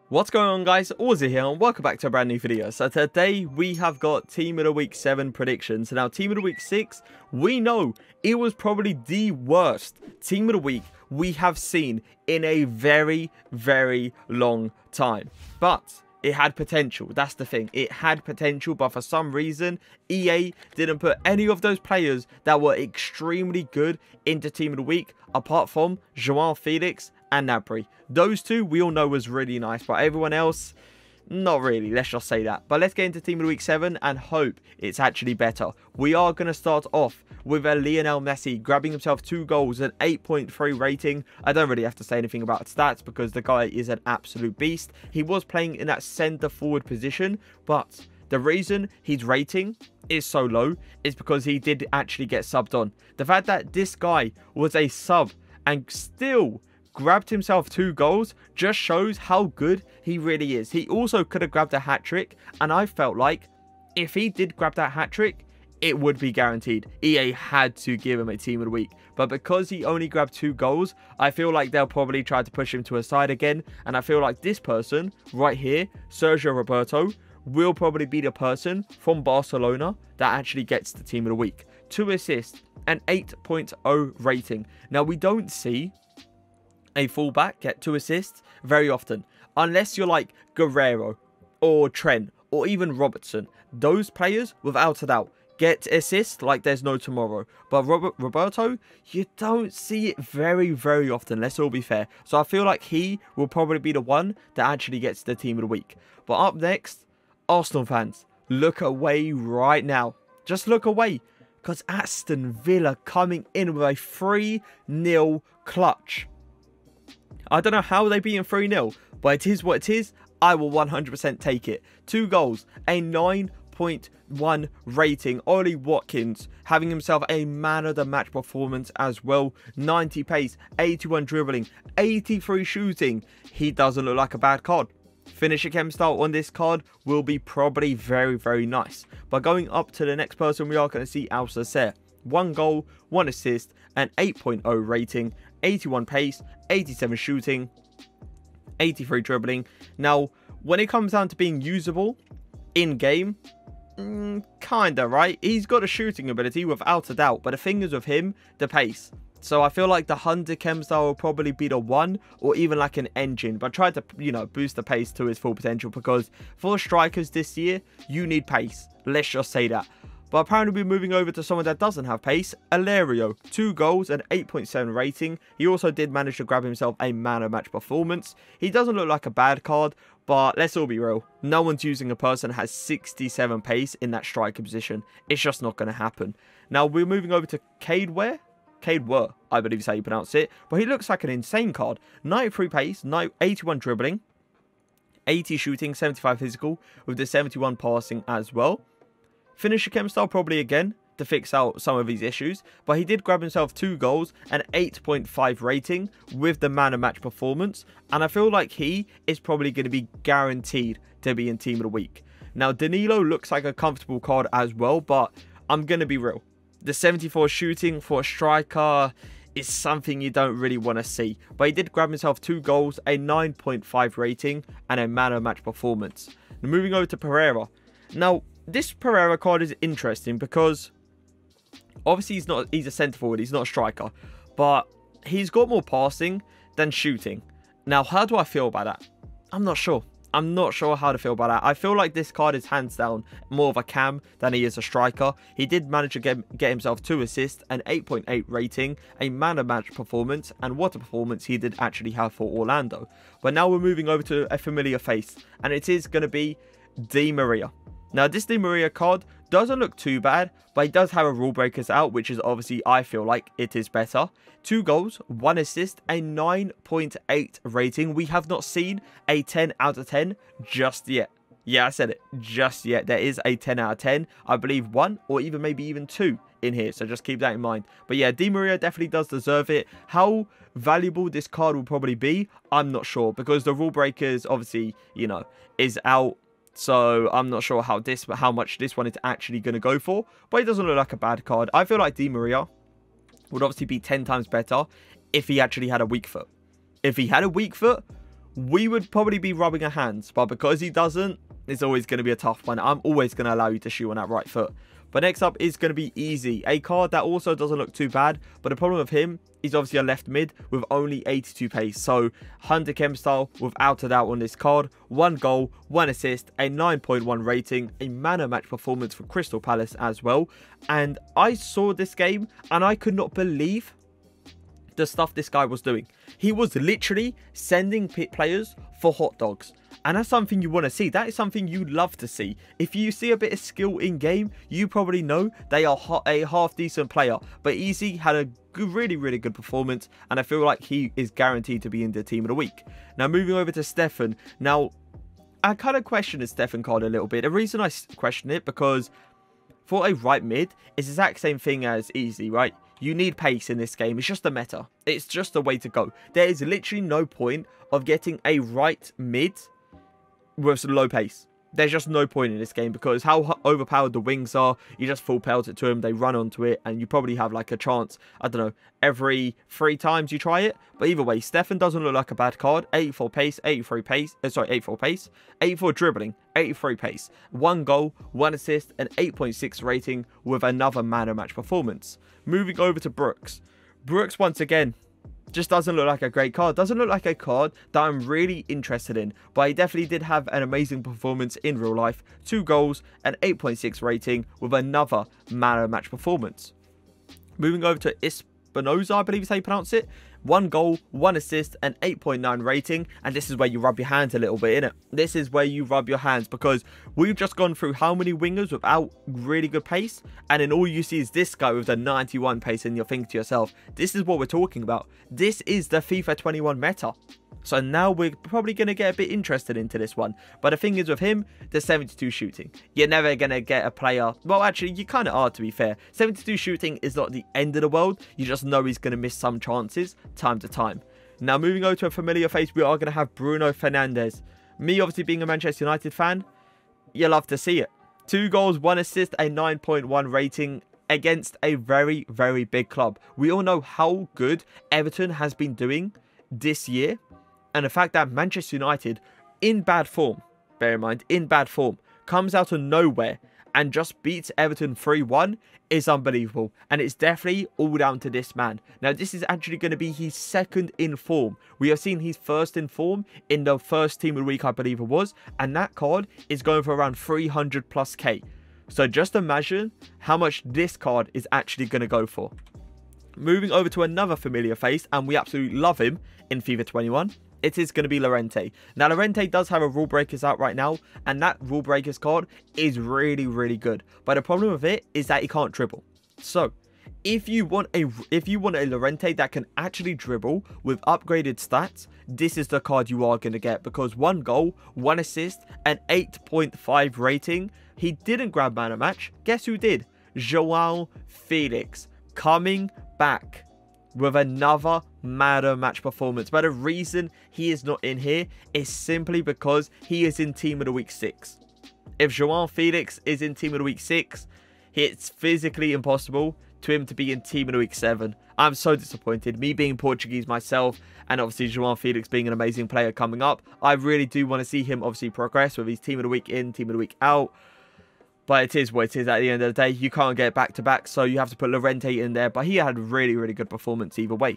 What's going on, guys? Auzio here and welcome back to a brand new video. So today we have got Team of the Week 7 predictions. Now Team of the Week 6, we know it was probably the worst Team of the Week we have seen in a very, very long time. But it had potential. That's the thing. It had potential, but for some reason, EA didn't put any of those players that were extremely good into Team of the Week, apart from Joao Felix and Gnabry. Those two we all know was really nice, but everyone else, not really. Let's just say that. But let's get into Team of the Week 7 and hope it's actually better. We are going to start off with a Lionel Messi grabbing himself 2 goals, an 8.3 rating. I don't really have to say anything about stats because the guy is an absolute beast. He was playing in that centre forward position, but the reason his rating is so low is because he did actually get subbed on. The fact that this guy was a sub and still grabbed himself 2 goals just shows how good he really is. He also could have grabbed a hat-trick, and I felt like if he did grab that hat-trick, it would be guaranteed. EA had to give him a Team of the Week, but because he only grabbed 2 goals, I feel like they'll probably try to push him to a side again, and I feel like this person right here, ROBERTO, will probably be the person from Barcelona that actually gets the Team of the Week. 2 assists, an 8.0 rating. Now, we don't see a fullback get 2 assists very often, unless you're like Guerreiro or Trent or even Robertson. Those players, without a doubt, get assists like there's no tomorrow. But Roberto, you don't see it very, very often, let's all be fair. So I feel like he will probably be the one that actually gets the Team of the Week. But up next, Arsenal fans, look away right now. Just look away, because Aston Villa coming in with a 3-0 clutch. I don't know how they beat him 3-0, but it is what it is. I will 100% take it. 2 goals, a 9.1 rating. Ollie Watkins having himself a man of the match performance as well. 90 pace, 81 dribbling, 83 shooting. He doesn't look like a bad card. Finisher chem style on this card will be probably very, very nice. But going up to the next person, we are going to see Alsacer. 1 goal, 1 assist, an 8.0 rating, 81 pace, 87 shooting, 83 dribbling. Now, when it comes down to being usable in-game, kinda, right? He's got a shooting ability without a doubt, but the thing is with him, the pace. So I feel like the 100 chem style will probably be the one, or even like an engine, but try to, boost the pace to his full potential, because for strikers this year, you need pace. Let's just say that. But apparently we're moving over to someone that doesn't have pace, Elena. 2 goals and 8.7 rating. He also did manage to grab himself a man of match performance. He doesn't look like a bad card, but let's all be real. No one's using a person that has 67 pace in that striker position. It's just not going to happen. Now we're moving over to Cadeware, I believe is how you pronounce it. But he looks like an insane card. 93 pace, 81 dribbling, 80 shooting, 75 physical, with the 71 passing as well. Finisher chem style probably again to fix out some of these issues, but he did grab himself 2 goals and 8.5 rating with the man of match performance, and I feel like he is probably going to be guaranteed to be in Team of the Week. Now Danilo looks like a comfortable card as well, but I'm going to be real. The 74 shooting for a striker is something you don't really want to see, but he did grab himself 2 goals, a 9.5 rating, and a man of match performance. Now, moving over to Pereira. Now, this Pereira card is interesting because obviously he's a centre forward, he's not a striker, but he's got more passing than shooting. Now, how do I feel about that? I'm not sure. I'm not sure how to feel about that. I feel like this card is hands down more of a cam than he is a striker. He did manage to get himself 2 assists, an 8.8 rating, a man of match performance, and what a performance he did actually have for Orlando. But now we're moving over to a familiar face, and it is going to be Di Maria. Now, this Di Maria card doesn't look too bad, but he does have a rule breakers out, which is obviously, I feel like it is better. 2 goals, 1 assist, a 9.8 rating. We have not seen a 10 out of 10 just yet. Yeah, I said it, just yet. There is a 10 out of 10. I believe 1 or even maybe even 2 in here, so just keep that in mind. But yeah, Di Maria definitely does deserve it. How valuable this card will probably be, I'm not sure, because the rule breakers obviously, is out. So I'm not sure how much this one is actually going to go for, but it doesn't look like a bad card. I feel like Di Maria would obviously be 10 times better if he actually had a weak foot. If he had a weak foot, we would probably be rubbing our hands. But because he doesn't, it's always going to be a tough one. I'm always going to allow you to shoot on that right foot. But next up is going to be Easy, a card that also doesn't look too bad. But the problem with him, he's obviously a left mid with only 82 pace. So Hunter Chem style without a doubt on this card. 1 goal, 1 assist, a 9.1 rating, a man of match performance for Crystal Palace as well. And I saw this game and I could not believe the stuff this guy was doing. He was literally sending pit players for hot dogs. And that's something you want to see. That is something you love to see. If you see a bit of skill in game, you probably know they are a half decent player. But Easy had a really, really good performance. And I feel like he is guaranteed to be in the team of the week. Now, moving over to Stefan. Now, I kind of question the Stefan card a little bit. The reason I question it, because for a right mid, it's the exact same thing as Easy, right? You need pace in this game. It's just a meta. It's just the way to go. There is literally no point of getting a right mid with some low pace. There's just no point in this game because how overpowered the wings are. You just full pelt it to them, they run onto it, and you probably have like a chance, I don't know, every 3 times you try it. But either way, Stefan doesn't look like a bad card. 84 pace, 83 pace, 84 pace, 84 dribbling, 83 pace, 1 goal, 1 assist, and 8.6 rating with another man of match performance. Moving over to Brooks. Brooks, once again, just doesn't look like a great card. Doesn't look like a card that I'm really interested in. But he definitely did have an amazing performance in real life. 2 goals and 8.6 rating with another man of match performance. Moving over to Espinoza, I believe is how you pronounce it. 1 goal, 1 assist, and 8.9 rating. And this is where you rub your hands a little bit, innit? This is where you rub your hands because we've just gone through how many wingers without really good pace. And then all you see is this guy with the 91 pace and you're thinking to yourself, this is what we're talking about. This is the FIFA 21 meta. So now we're probably going to get a bit interested into this one. But the thing is with him, the 72 shooting. You're never going to get a player. Well, actually, you kind of are, to be fair. 72 shooting is not the end of the world. You just know he's going to miss some chances time to time. Now, moving over to a familiar face, we are going to have Bruno Fernandes. Me, obviously, being a Manchester United fan, you love to see it. 2 goals, 1 assist, a 9.1 rating against a very, very big club. We all know how good Everton has been doing this year. And the fact that Manchester United, in bad form, bear in mind, in bad form, comes out of nowhere and just beats Everton 3-1 is unbelievable. And it's definitely all down to this man. Now, this is actually going to be his 2nd in form. We have seen his 1st in form in the first team of the week, I believe it was. And that card is going for around 300 plus K. So just imagine how much this card is actually going to go for. Moving over to another familiar face, and we absolutely love him in FIFA 21. It is going to be Llorente. Now, Llorente does have a Rule Breakers out right now, and that Rule Breakers card is really, really good. But the problem with it is that he can't dribble. So, if you want a Llorente that can actually dribble with upgraded stats, this is the card you are going to get. Because 1 goal, 1 assist, and 8.5 rating. He didn't grab man of match. Guess who did? João Felix. Coming back with another man of match performance. But the reason he is not in here is simply because he is in team of the week 6. If João Felix is in team of the week 6, it's physically impossible to him to be in team of the week 7. I'm so disappointed. Me being Portuguese myself, and obviously João Felix being an amazing player coming up, I really do want to see him obviously progress with his team of the week in, team of the week out. But it is what it is at the end of the day. You can't get back-to-back, so you have to put Llorente in there. But he had a really, really good performance either way.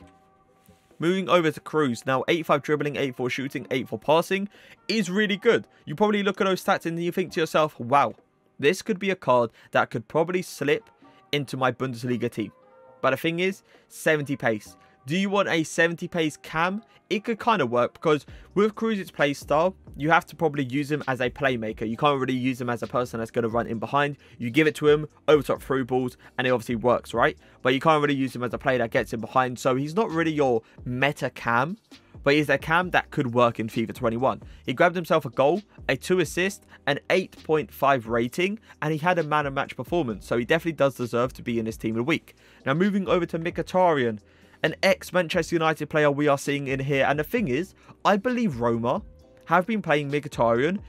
Moving over to Cruz. Now, 85 dribbling, 84 shooting, 84 passing is really good. You probably look at those stats and you think to yourself, wow, this could be a card that could probably slip into my Bundesliga team. But the thing is, 70 pace. Do you want a 70 pace cam? It could kind of work because with Cruz's play style, you have to probably use him as a playmaker. You can't really use him as a person that's going to run in behind. You give it to him, over top through balls, and it obviously works, right? But you can't really use him as a player that gets in behind. So he's not really your meta cam, but he's a cam that could work in FIFA 21. He grabbed himself a goal, a 2 assist, an 8.5 rating, and he had a man of match performance. So he definitely does deserve to be in this team of the week. Now moving over to Mkhitaryan, an ex-Manchester United player we are seeing in here. And the thing is, I believe Roma have been playing Mkhitaryan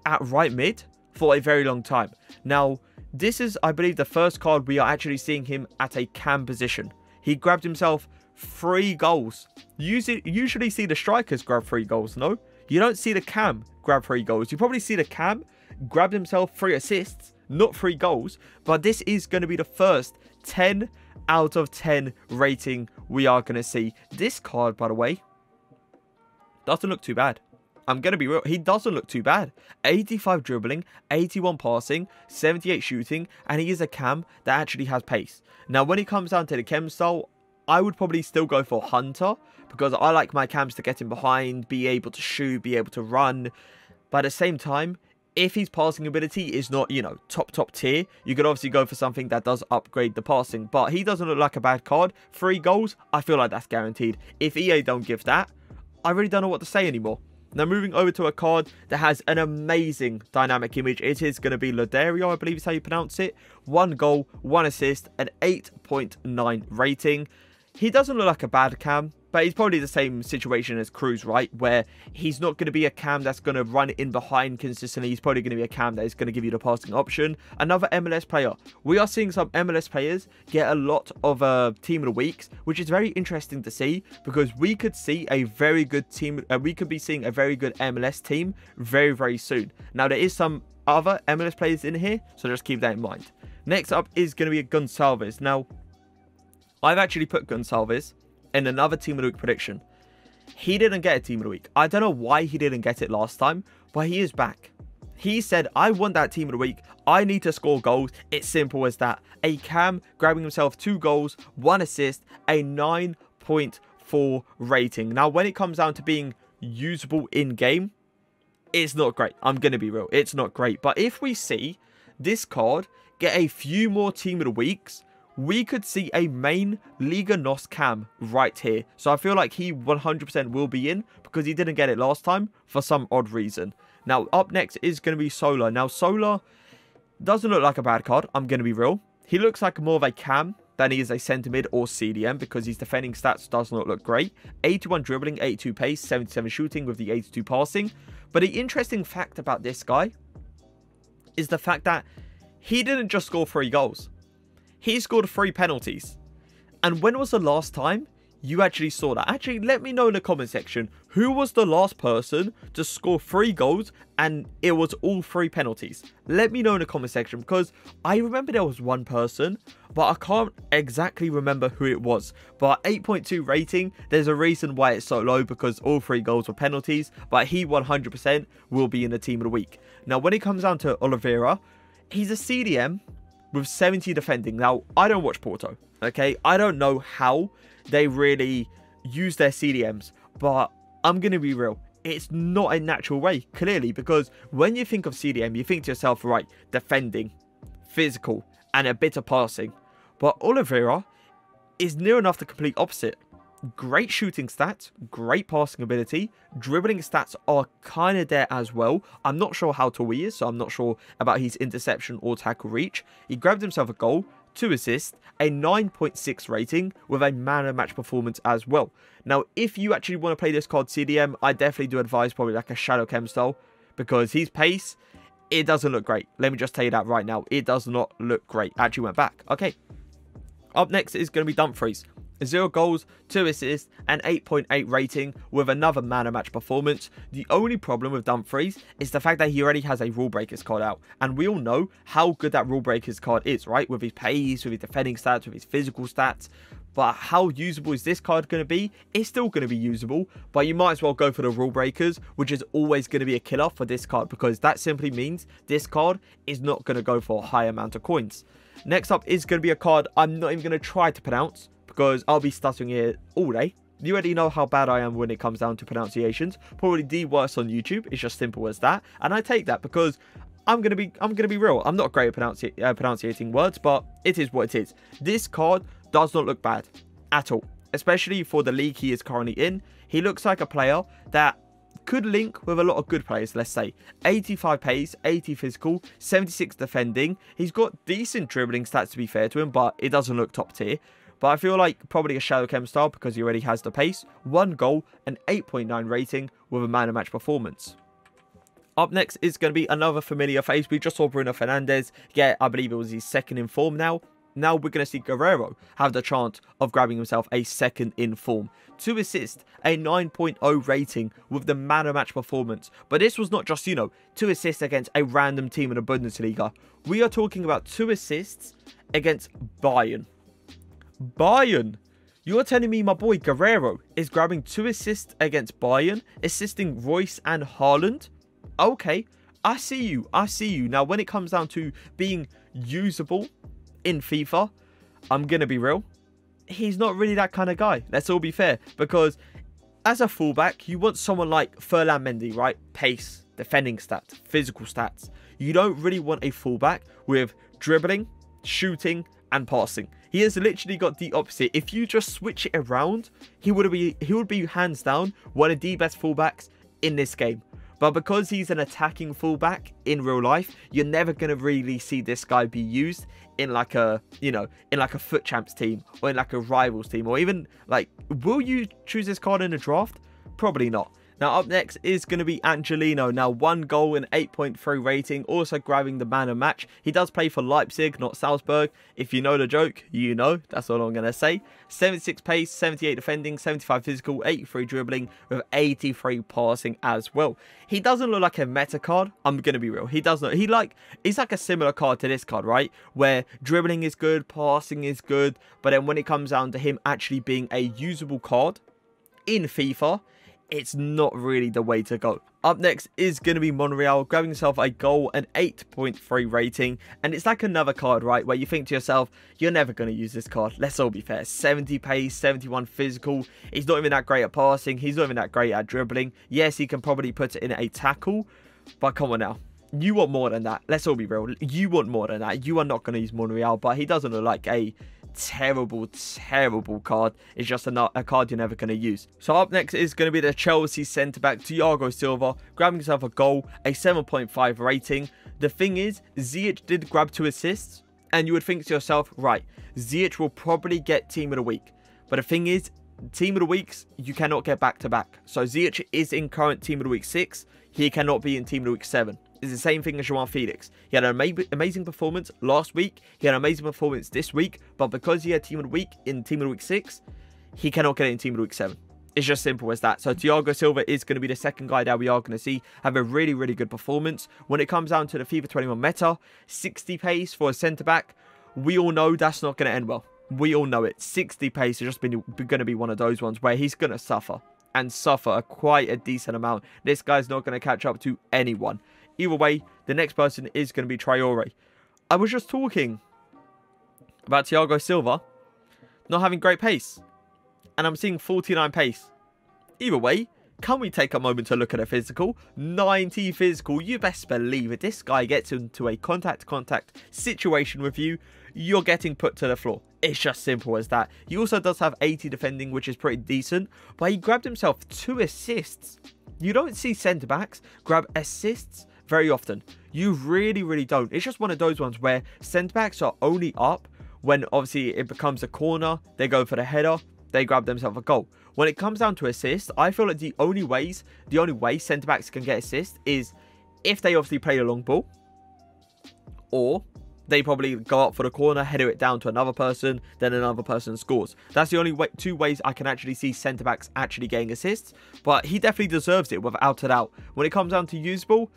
at right mid for a very long time. Now, this is, I believe, the first card we are actually seeing him at a cam position. He grabbed himself 3 goals. Usually see the strikers grab 3 goals, no? you don't see the cam grab 3 goals. You probably see the cam grab himself 3 assists, not 3 goals. But this is going to be the first 10 out of 10 rating we are going to see. This card, by the way, doesn't look too bad. I'm going to be real. He doesn't look too bad. 85 dribbling, 81 passing, 78 shooting, and he is a cam that actually has pace. Now, when it comes down to the chem style, I would probably still go for Hunter, because I like my cams to get in behind, be able to shoot, be able to run. But at the same time, if his passing ability is not, you know, top tier, you could obviously go for something that does upgrade the passing. But he doesn't look like a bad card. 3 goals, I feel like that's guaranteed. If EA don't give that, I really don't know what to say anymore. Now, moving over to a card that has an amazing dynamic image. It is going to be Loderio, I believe is how you pronounce it. 1 goal, 1 assist, an 8.9 rating. He doesn't look like a bad cam, but he's probably the same situation as Cruz, right? Where he's not going to be a cam that's going to run in behind consistently. He's probably going to be a cam that is going to give you the passing option. Another MLS player. We are seeing some MLS players get a lot of team of the weeks, which is very interesting to see, because we could see a very good team. We could be seeing a very good MLS team very, very soon. Now, there is some other MLS players in here, so just keep that in mind. Next up is going to be Gonçalves. Now, I've actually put Gonçalves in another team of the week prediction. He didn't get a team of the week. I don't know why he didn't get it last time, but he is back. He said, I want that team of the week. I need to score goals. It's simple as that. A cam grabbing himself 2 goals, 1 assist, a 9.4 rating. Now, when it comes down to being usable in game, it's not great. I'm going to be real. It's not great. But if we see this card get a few more team of the weeks, we could see a main Liga NOS cam right here. So I feel like he 100% will be in, because he didn't get it last time for some odd reason. Now, up next is going to be Solar. Now, Solar doesn't look like a bad card. I'm going to be real. He looks like more of a cam than he is a centre mid or CDM, because his defending stats does not look great. 81 dribbling, 82 pace, 77 shooting with the 82 passing. But the interesting fact about this guy is the fact that he didn't just score 3 goals. He scored 3 penalties. And when was the last time you actually saw that? Actually, let me know in the comment section, who was the last person to score 3 goals and it was all 3 penalties? Let me know in the comment section, because I remember there was one person, but I can't exactly remember who it was. But 8.2 rating, there's a reason why it's so low, because all 3 goals were penalties, but he 100% will be in the team of the week. Now, when it comes down to Oliveira, he's a CDM with 70 defending. Now, I don't watch Porto, okay? I don't know how they really use their CDMs, but I'm going to be real. It's not a natural way, clearly, because when you think of CDM, you think to yourself, right, defending, physical, and a bit of passing. But Oliveira is near enough the complete opposite. Great shooting stats, great passing ability, dribbling stats are kind of there as well. I'm not sure how tall he is, so I'm not sure about his interception or tackle reach. He grabbed himself a goal, 2 assists, a 9.6 rating with a man of match performance as well. Now, if you actually want to play this card CDM, I definitely do advise probably like a Shadow Chem style, because his pace, it doesn't look great. Let me just tell you that right now. It does not look great. Actually went back. Okay. Up next is going to be Dumfries. 0 goals, 2 assists, and 8.8 rating with another man of match performance. The only problem with Dumfries is the fact that he already has a Rule Breakers card out. And we all know how good that Rule Breakers card is, right? With his pace, with his defending stats, with his physical stats. But how usable is this card going to be? It's still going to be usable, but you might as well go for the Rule Breakers, which is always going to be a killer for this card, because that simply means this card is not going to go for a high amount of coins. Next up is going to be a card I'm not even going to try to pronounce, because I'll be stuttering here all day. You already know how bad I am when it comes down to pronunciations. Probably the worst on YouTube. It's just simple as that. And I take that because I'm gonna be real. I'm not great at pronunciating words, but it is what it is. This card does not look bad at all, especially for the league he is currently in. He looks like a player that could link with a lot of good players, let's say. 85 pace, 80 physical, 76 defending. He's got decent dribbling stats, to be fair to him, but it doesn't look top tier. But I feel like probably a Shadow Chem style, because he already has the pace. 1 goal, an 8.9 rating with a man of match performance. Up next is going to be another familiar face. We just saw Bruno Fernandes. Yeah, I believe it was his 2nd in form now. Now we're going to see Guerreiro have the chance of grabbing himself a second in form. 2 assists, a 9.0 rating with the man of match performance. But this was not just, you know, 2 assists against a random team in the Bundesliga. We are talking about 2 assists against Bayern. Bayern! You're telling me my boy Guerreiro is grabbing 2 assists against Bayern, assisting Royce and Haaland? Okay, I see you. I see you. Now, when it comes down to being usable in FIFA, I'm going to be real. He's not really that kind of guy. Let's all be fair. Because as a fullback, you want someone like Fernandes, right? Pace, defending stats, physical stats. You don't really want a fullback with dribbling, shooting, and passing. He has literally got the opposite. If you just switch it around, he would be hands down one of the best fullbacks in this game. But because he's an attacking fullback in real life, you're never going to really see this guy be used in like a, you know, in like a foot champs team or in like a rivals team, or even like, will you choose this card in a draft? Probably not. Now, up next is going to be Angelino. Now, 1 goal and 8.3 rating, also grabbing the man of match. He does play for Leipzig, not Salzburg. If you know the joke, you know. That's all I'm going to say. 76 pace, 78 defending, 75 physical, 83 dribbling, with 83 passing as well. He doesn't look like a meta card. I'm going to be real. He does not. He's like a similar card to this card, right? Where dribbling is good, passing is good. But then when it comes down to him actually being a usable card in FIFA, it's not really the way to go. Up next is going to be Monreal, grabbing himself a goal and 8.3 rating. And it's like another card, right, where you think to yourself, you're never going to use this card. Let's all be fair. 70 pace, 71 physical. He's not even that great at passing. He's not even that great at dribbling. Yes, he can probably put it in a tackle. But come on now. You want more than that. Let's all be real. You want more than that. You are not going to use Monreal. But he doesn't look like a terrible card. It's just a card you're never going to use. So up next is going to be the Chelsea centre-back Thiago Silva, grabbing himself a goal, a 7.5 rating. The thing is, Ziyech did grab 2 assists, and you would think to yourself, right, Ziyech will probably get Team of the Week. But the thing is, Team of the Weeks, you cannot get back-to-back. So Ziyech is in current Team of the Week 6. He cannot be in Team of the Week 7. It's the same thing as João Felix. He had an amazing performance last week. He had an amazing performance this week. But because he had Team of the Week in Team of the Week 6, he cannot get it in Team of the Week 7. It's just simple as that. So Thiago Silva is going to be the second guy that we are going to see have a really good performance. When it comes down to the FIFA 21 meta, 60 pace for a centre-back, we all know that's not going to end well. We all know it. 60 pace is just going to be one of those ones where he's going to suffer. And suffer quite a decent amount. This guy's not going to catch up to anyone. Either way, the next person is going to be Traore. I was just talking about Thiago Silva not having great pace. And I'm seeing 49 pace. Either way, can we take a moment to look at a physical? 90 physical. You best believe it. This guy gets into a contact situation with you. You're getting put to the floor. It's just simple as that. He also does have 80 defending, which is pretty decent. But he grabbed himself 2 assists. You don't see centre-backs grab assists very often. You really don't. It's just one of those ones where centre-backs are only up when obviously it becomes a corner. They go for the header. They grab themselves a goal. When it comes down to assists, I feel like the only way centre-backs can get assists is if they obviously play a long ball, or they probably go up for the corner, header it down to another person, then another person scores. That's the only 2 ways I can actually see centre-backs actually getting assists, but he definitely deserves it without a doubt. When it comes down to usable,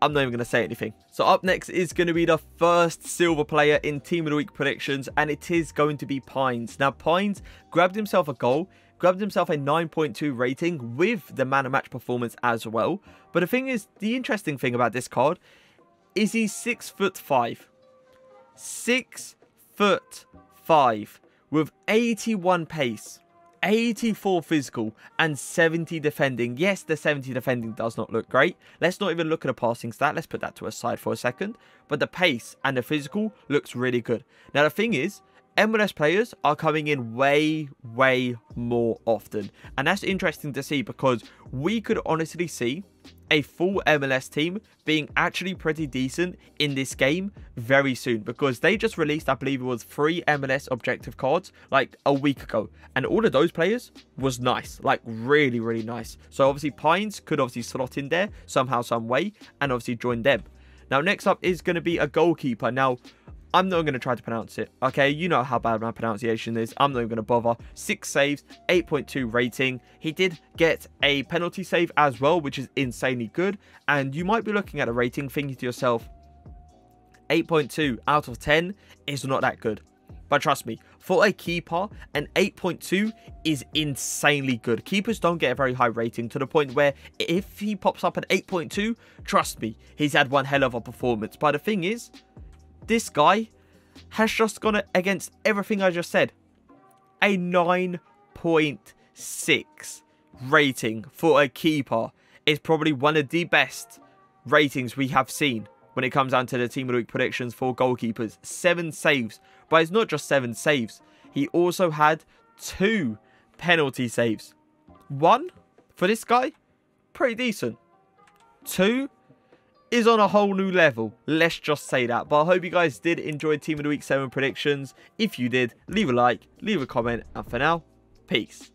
I'm not even going to say anything. So up next is going to be the first silver player in Team of the Week predictions, and it is going to be Pines. Now, Pines grabbed himself a goal, grabbed himself a 9.2 rating with the man of match performance as well. But the thing is, the interesting thing about this card is he's 6'5". 6'5" with 81 pace. 84 physical and 70 defending. Yes, the 70 defending does not look great. Let's not even look at a passing stat. Let's put that to a side for a second. But the pace and the physical looks really good. Now, the thing is, MLS players are coming in way more often. And that's interesting to see because we could honestly see a full MLS team being actually pretty decent in this game very soon, because they just released, I believe it was 3 MLS objective cards like a week ago, and all of those players was nice, like really nice. So obviously Pines could obviously slot in there somehow, some way, and obviously join them. Now next up is going to be a goalkeeper. Now I'm not going to try to pronounce it, okay? You know how bad my pronunciation is. I'm not even going to bother. 6 saves, 8.2 rating. He did get a penalty save as well, which is insanely good. And you might be looking at a rating thinking to yourself, 8.2 out of 10 is not that good. But trust me, for a keeper, an 8.2 is insanely good. Keepers don't get a very high rating to the point where if he pops up at 8.2, trust me, he's had one hell of a performance. But the thing is, this guy has just gone against everything I just said. A 9.6 rating for a keeper is probably one of the best ratings we have seen when it comes down to the Team of the Week predictions for goalkeepers. 7 saves. But it's not just 7 saves. He also had 2 penalty saves. 1 for this guy, pretty decent. 2 is on a whole new level. Let's just say that. But I hope you guys did enjoy Team of the Week 7 predictions. If you did, leave a like, leave a comment, and for now, peace.